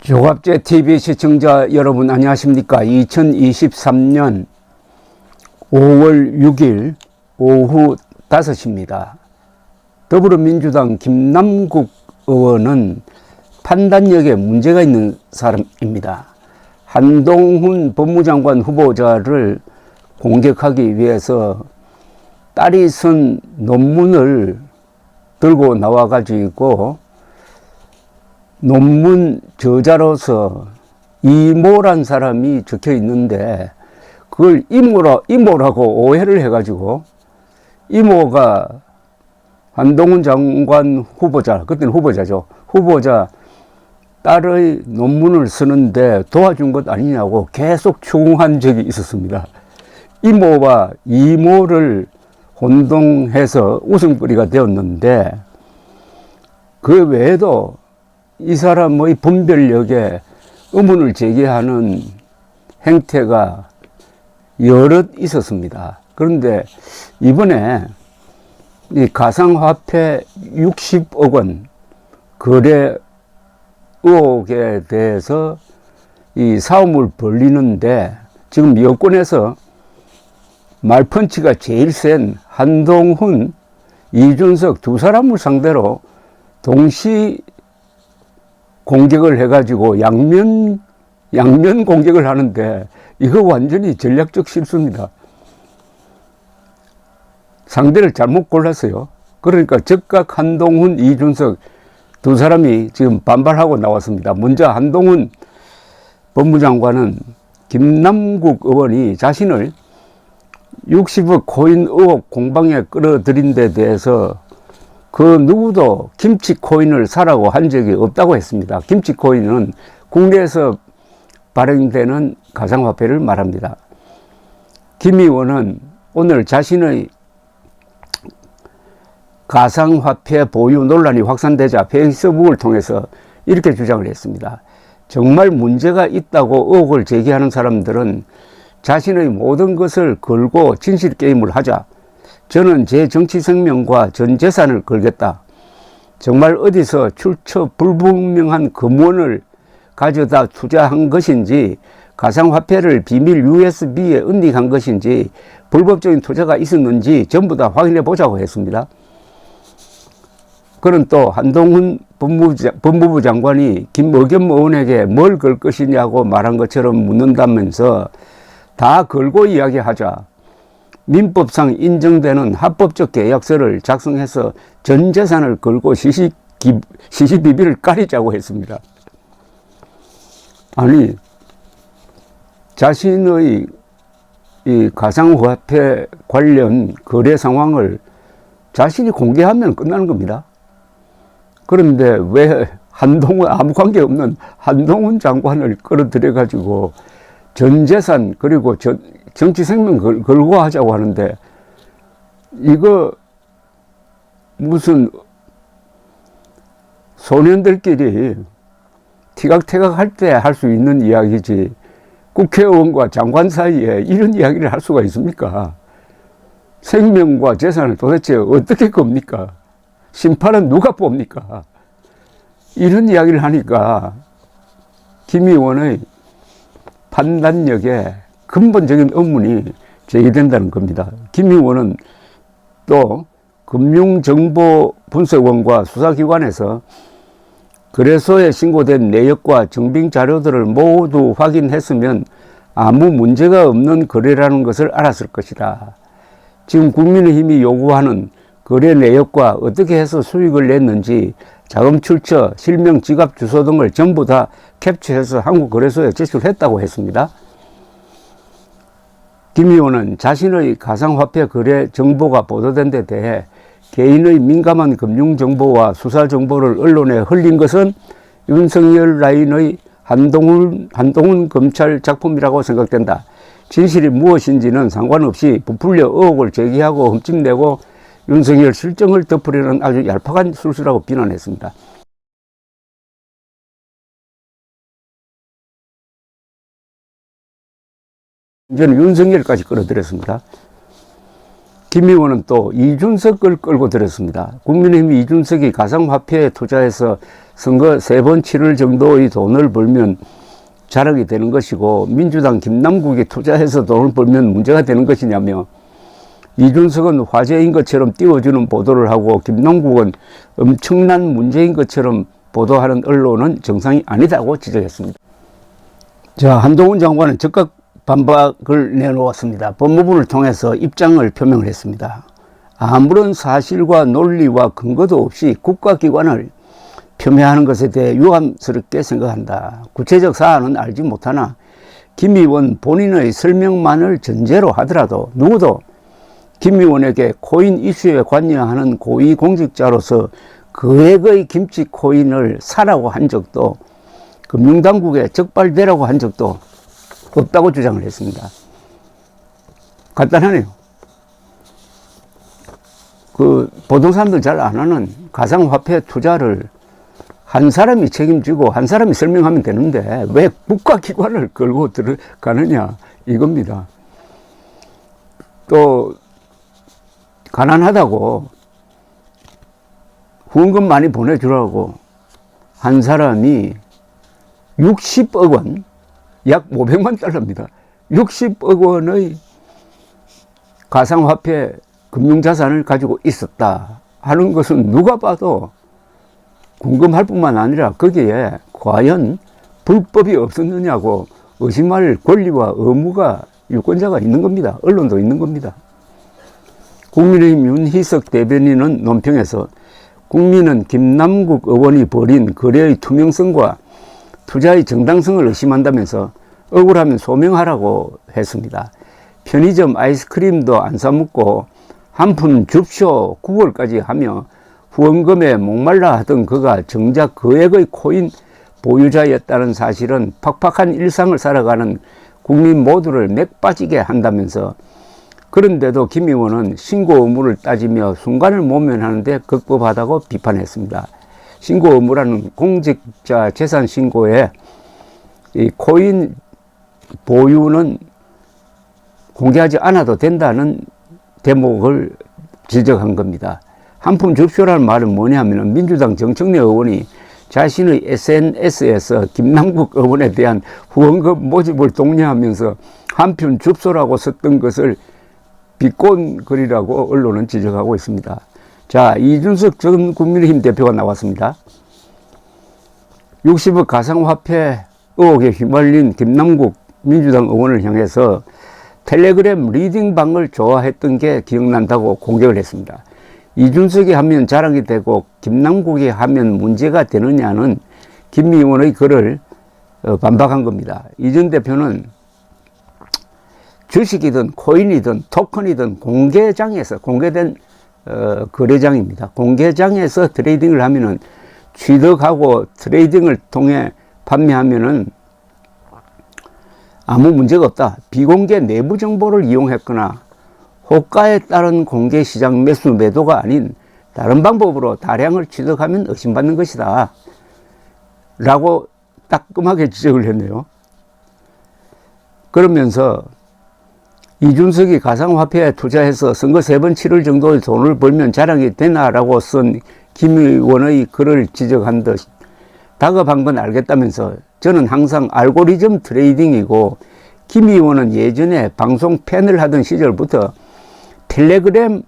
조갑제 TV 시청자 여러분 안녕하십니까? 2023년 5월 6일 오후 5시입니다. 더불어민주당 김남국 의원은 판단력에 문제가 있는 사람입니다. 한동훈 법무장관 후보자를 공격하기 위해서 딸이 쓴 논문을 들고 나와가지고 논문 저자로서 이모란 사람이 적혀 있는데 그걸 이모라고 오해를 해가지고 이모가 한동훈 장관 후보자, 그때는 후보자죠. 후보자 딸의 논문을 쓰는데 도와준 것 아니냐고 계속 추궁한 적이 있었습니다. 이모와 이모를 혼동해서 웃음거리가 되었는데 그 외에도 이 사람의 분별력에 의문을 제기하는 행태가 여럿 있었습니다. 그런데 이번에 이 가상화폐 60억 원 거래 의혹에 대해서 이 사움을 벌리는데 지금 여권에서 말펀치가 제일 센 한동훈, 이준석 두 사람을 상대로 동시 공격을 해가지고 양면 공격을 하는데 이거 완전히 전략적 실수입니다. 상대를 잘못 골랐어요. 그러니까 즉각 한동훈, 이준석 두 사람이 지금 반발하고 나왔습니다. 먼저 한동훈 법무장관은 김남국 의원이 자신을 60억 코인 의혹 공방에 끌어들인 데 대해서 그 누구도 김치코인을 사라고 한 적이 없다고 했습니다. 김치코인은 국내에서 발행되는 가상화폐를 말합니다. 김 의원은 오늘 자신의 가상화폐 보유 논란이 확산되자 페이스북을 통해서 이렇게 주장을 했습니다. 정말 문제가 있다고 의혹을 제기하는 사람들은 자신의 모든 것을 걸고 진실게임을 하자. 저는 제 정치 생명과 전 재산을 걸겠다. 정말 어디서 출처 불분명한 금원을 가져다 투자한 것인지 가상화폐를 비밀 USB에 은닉한 것인지 불법적인 투자가 있었는지 전부 다 확인해 보자고 했습니다. 그는 또 한동훈 법무부 장관이 김의겸 의원에게 뭘 걸 것이냐고 말한 것처럼 묻는다면서 다 걸고 이야기하자. 민법상 인정되는 합법적 계약서를 작성해서 전 재산을 걸고 시시비비를 가리자고 했습니다. 아니, 자신의 이 가상화폐 관련 거래 상황을 자신이 공개하면 끝나는 겁니다. 그런데 왜 한동훈, 아무 관계 없는 한동훈 장관을 끌어들여 가지고 전 재산 그리고 정치 생명 걸고 하자고 하는데 이거 무슨 소년들끼리 티각태각 할 때 할 수 있는 이야기지 국회의원과 장관 사이에 이런 이야기를 할 수가 있습니까? 생명과 재산을 도대체 어떻게 겁니까? 심판은 누가 뽑니까? 이런 이야기를 하니까 김 의원의 판단력에 근본적인 의문이 제기된다는 겁니다. 김 의원은 또 금융정보분석원과 수사기관에서 거래소에 신고된 내역과 증빙 자료들을 모두 확인했으면 아무 문제가 없는 거래라는 것을 알았을 것이다. 지금 국민의힘이 요구하는 거래 내역과 어떻게 해서 수익을 냈는지 자금 출처, 실명, 지갑 주소 등을 전부 다 캡처해서 한국거래소에 제출했다고 했습니다. 김 의원은 자신의 가상화폐 거래 정보가 보도된 데 대해 개인의 민감한 금융정보와 수사정보를 언론에 흘린 것은 윤석열 라인의 한동훈 검찰 작품이라고 생각된다. 진실이 무엇인지는 상관없이 부풀려 의혹을 제기하고 흠집내고 윤석열 실정을 덮으려는 아주 얄팍한 술수라고 비난했습니다. 이제는 윤석열까지 끌어들였습니다. 김 의원은 또 이준석을 끌고 들였습니다. 국민의힘이 이준석이 가상화폐에 투자해서 선거 3번 치를 정도의 돈을 벌면 자랑이 되는 것이고 민주당 김남국이 투자해서 돈을 벌면 문제가 되는 것이냐며 이준석은 화제인 것처럼 띄워주는 보도를 하고 김남국은 엄청난 문제인 것처럼 보도하는 언론은 정상이 아니다고 지적했습니다. 자, 한동훈 장관은 즉각 반박을 내놓았습니다. 법무부를 통해서 입장을 표명을 했습니다. 아무런 사실과 논리와 근거도 없이 국가기관을 폄훼하는 것에 대해 유감스럽게 생각한다. 구체적 사안은 알지 못하나 김 의원 본인의 설명만을 전제로 하더라도 누구도 김 의원에게 코인 이슈에 관여하는 고위공직자로서 거액의 김치 코인을 사라고 한 적도 금융당국에 적발되라고 한 적도 없다고 주장을 했습니다. 간단하네요. 보통 사람들 잘 안 하는 가상화폐 투자를 한 사람이 책임지고 한 사람이 설명하면 되는데 왜 국가기관을 끌고 들어가느냐 이겁니다. 또 가난하다고 후원금 많이 보내주라고 한 사람이 60억 원, 약 500만 달러입니다. 60억 원의 가상화폐 금융자산을 가지고 있었다 하는 것은 누가 봐도 궁금할 뿐만 아니라 거기에 과연 불법이 없었느냐고 의심할 권리와 의무가 유권자가 있는 겁니다. 언론도 있는 겁니다. 국민의힘 윤희석 대변인은 논평에서 국민은 김남국 의원이 벌인 거래의 투명성과 투자의 정당성을 의심한다면서 억울하면 소명하라고 했습니다. 편의점 아이스크림도 안 사먹고 한푼 줍쇼 구걸까지 하며 후원금에 목말라 하던 그가 정작 거액의 코인 보유자였다는 사실은 팍팍한 일상을 살아가는 국민 모두를 맥 빠지게 한다면서 그런데도 김 의원은 신고 의무를 따지며 순간을 모면하는데 급급하다고 비판했습니다. 신고 의무라는 공직자 재산 신고에 이 코인 보유는 공개하지 않아도 된다는 대목을 지적한 겁니다. 한푼 줍쇼라는 말은 뭐냐면 민주당 정청래 의원이 자신의 SNS에서 김남국 의원에 대한 후원금 모집을 독려하면서 한푼 줍쇼라고 썼던 것을 비꼰글이라고 언론은 지적하고 있습니다. 자, 이준석 전 국민의힘 대표가 나왔습니다. 60억 가상화폐 의혹에 휘말린 김남국 민주당 의원을 향해서 텔레그램 리딩방을 좋아했던 게 기억난다고 공격을 했습니다. 이준석이 하면 자랑이 되고 김남국이 하면 문제가 되느냐는 김 의원의 글을 반박한 겁니다. 이 전 대표는 주식이든 코인이든 토큰이든 공개장에서 공개된 거래장입니다. 공개장에서 트레이딩을 하면은 취득하고 트레이딩을 통해 판매하면은 아무 문제가 없다. 비공개 내부 정보를 이용했거나 호가에 따른 공개 시장 매수 매도가 아닌 다른 방법으로 다량을 취득하면 의심받는 것이다 라고 따끔하게 지적을 했네요. 그러면서 이준석이 가상화폐에 투자해서 선거 3번 치를 정도의 돈을 벌면 자랑이 되나라고 쓴 김 의원의 글을 지적한 듯 다급한 건 알겠다면서 저는 항상 알고리즘 트레이딩이고 김 의원은 예전에 방송 팬을 하던 시절부터 텔레그램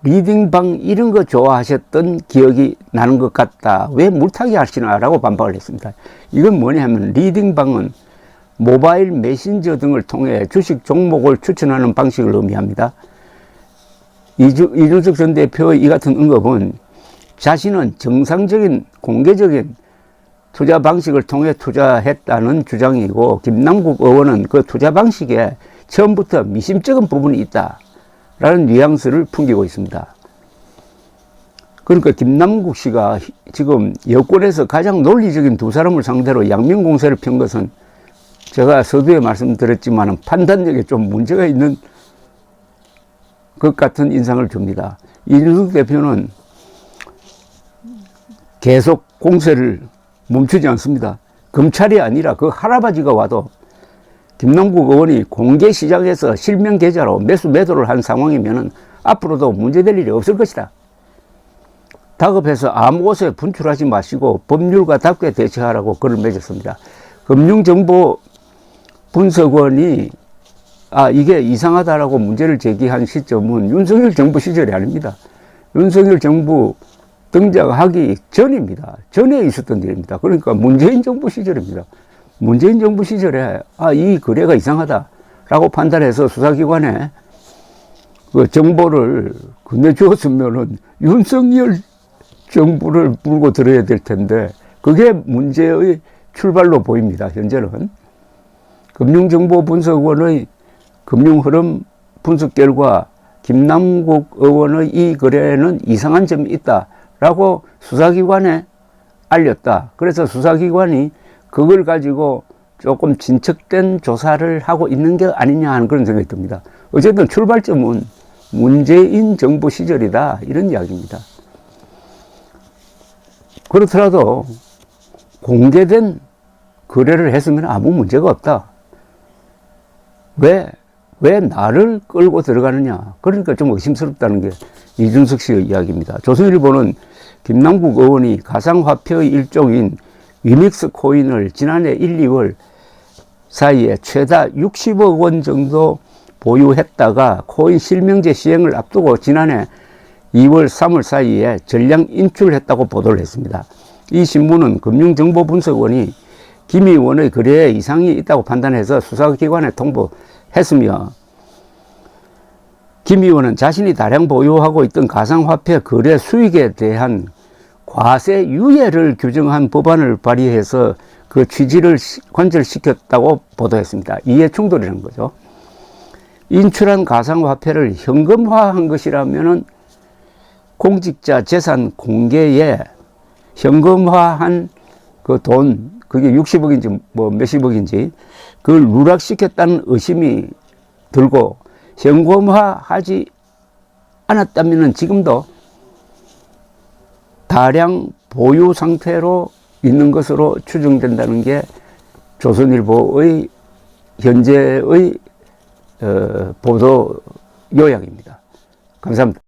리딩방 이런 거 좋아하셨던 기억이 나는 것 같다. 왜 물타기 하시나? 라고 반박을 했습니다. 이건 뭐냐면 리딩방은 모바일 메신저 등을 통해 주식 종목을 추천하는 방식을 의미합니다. 이준석 전 대표의 이 같은 언급은 자신은 정상적인 공개적인 투자 방식을 통해 투자했다는 주장이고 김남국 의원은 그 투자 방식에 처음부터 미심쩍은 부분이 있다라는 뉘앙스를 풍기고 있습니다. 그러니까 김남국 씨가 지금 여권에서 가장 논리적인 두 사람을 상대로 양면 공세를 편 것은 제가 서두에 말씀드렸지만 판단력에 좀 문제가 있는 것 같은 인상을 줍니다. 이준석 대표는 계속 공세를 멈추지 않습니다. 검찰이 아니라 그 할아버지가 와도 김남국 의원이 공개시장에서 실명 계좌로 매수 매도를 한 상황이면 앞으로도 문제될 일이 없을 것이다. 다급해서 아무 곳에 분출하지 마시고 법률과 답게 대처하라고 글을 맺었습니다. 금융정보분석원이 이게 이상하다라고 문제를 제기한 시점은 윤석열 정부 시절이 아닙니다. 윤석열 정부 등장하기 전입니다. 전에 있었던 일입니다. 그러니까 문재인 정부 시절입니다. 문재인 정부 시절에 이 거래가 이상하다라고 판단해서 수사기관에 그 정보를 건네주었으면은 윤석열 정부를 물고 들어야 될 텐데 그게 문제의 출발로 보입니다. 현재는 금융정보분석원의 금융흐름 분석 결과 김남국 의원의 이 거래에는 이상한 점이 있다라고 수사기관에 알렸다. 그래서 수사기관이 그걸 가지고 조금 진척된 조사를 하고 있는 게 아니냐 하는 그런 생각이 듭니다. 어쨌든 출발점은 문재인 정부 시절이다 이런 이야기입니다. 그렇더라도 공개된 거래를 했으면 아무 문제가 없다. 왜 나를 끌고 들어가느냐. 그러니까 좀 의심스럽다는 게 이준석 씨의 이야기입니다. 조선일보는 김남국 의원이 가상화폐의 일종인 위믹스 코인을 지난해 1, 2월 사이에 최다 60억 원 정도 보유했다가 코인 실명제 시행을 앞두고 지난해 2월, 3월 사이에 전량 인출했다고 보도를 했습니다. 이 신문은 금융정보분석원이 김 의원의 거래에 이상이 있다고 판단해서 수사기관에 통보했으며 김 의원은 자신이 다량 보유하고 있던 가상화폐 거래 수익에 대한 과세 유예를 규정한 법안을 발의해서 그 취지를 관철시켰다고 보도했습니다. 이해 충돌이라는 거죠. 인출한 가상화폐를 현금화한 것이라면은 공직자 재산 공개에 현금화한 그 돈, 그게 60억인지 뭐 몇십억인지 그걸 누락시켰다는 의심이 들고 현금화하지 않았다면은 지금도 다량 보유 상태로 있는 것으로 추정된다는 게 조선일보의 현재의 보도 요약입니다. 감사합니다.